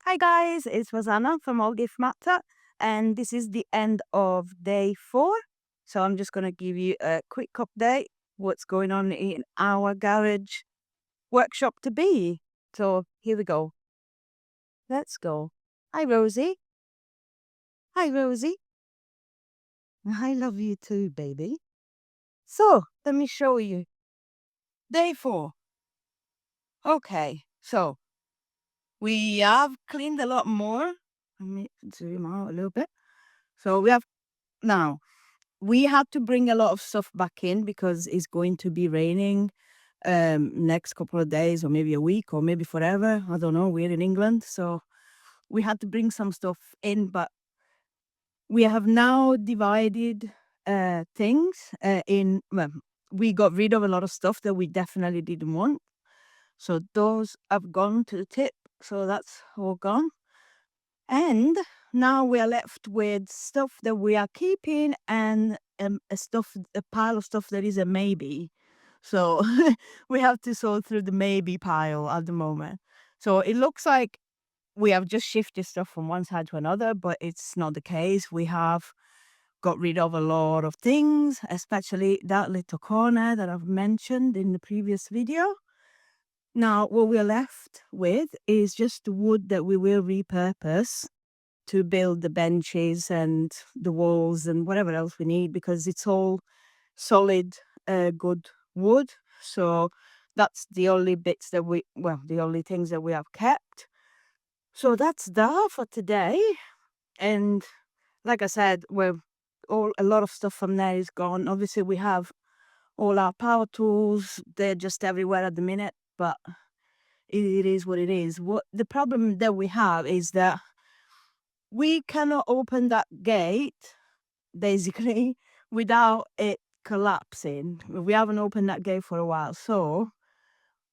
Hi guys, it's Rosanna from All Gift Matter, and this is the end of day 4. So I'm just gonna give you a quick update what's going on in our garage workshop to be. So here we go. Let's go. Hi Rosie. Hi Rosie. I love you too, baby. So let me show you. Day 4. Okay, so we have cleaned a lot more. Let me zoom out a little bit. So we have now we had to bring a lot of stuff back in because it's going to be raining next couple of days or maybe a week or maybe forever. I don't know. We're in England, so we had to bring some stuff in, but we have now divided things in. Well, we got rid of a lot of stuff that we definitely didn't want. So those have gone to the tip. So that's all gone. And now we are left with stuff that we are keeping and a pile of stuff that is a maybe. So we have to sort through the maybe pile at the moment. So it looks like we have just shifted stuff from one side to another, but it's not the case. We have got rid of a lot of things, especially that little corner that I've mentioned in the previous video. Now, what we're left with is just the wood that we will repurpose to build the benches and the walls and whatever else we need because it's all solid, good wood. So that's the only bits that the only things that we have kept. So that's that for today. And like I said, a lot of stuff from there is gone. Obviously, we have all our power tools. They're just everywhere at the minute, but it is what it is. What the problem that we have is that we cannot open that gate basically without it collapsing. We haven't opened that gate for a while. So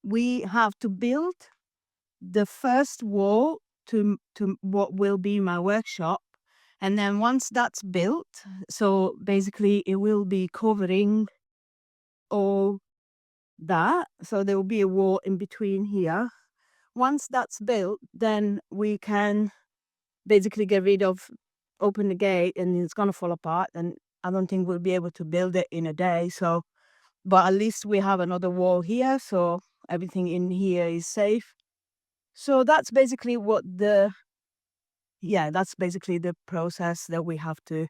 we have to build the first wall to what will be my workshop. And then once that's built, so basically it will be covering all that. So there will be a wall in between here. Once that's built, then we can basically get rid of open the gate and it's gonna fall apart and I don't think we'll be able to build it in a day. So but at least we have another wall here, so everything in here is safe. So that's basically that's basically the process that we have to.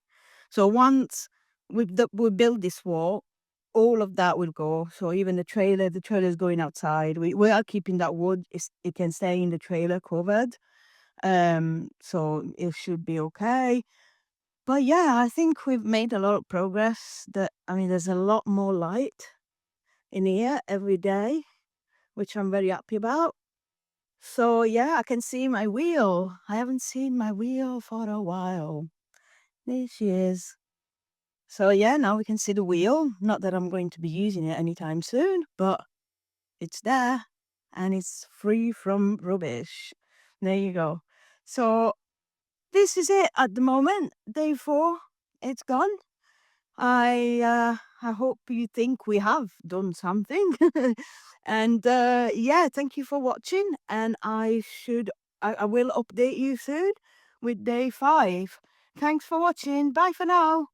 So once we build this wall, all of that will go. So even the trailer is going outside. We are keeping that wood. It can stay in the trailer covered. So it should be okay. But yeah, I think we've made a lot of progress. There's a lot more light in here every day, which I'm very happy about. So yeah, I can see my wheel. I haven't seen my wheel for a while. There she is. So yeah, now we can see the wheel. Not that I'm going to be using it anytime soon, but it's there and it's free from rubbish. There you go. So this is it at the moment. Day 4, it's gone. I hope you think we have done something. And yeah, thank you for watching. And I will update you soon with day 5. Thanks for watching. Bye for now.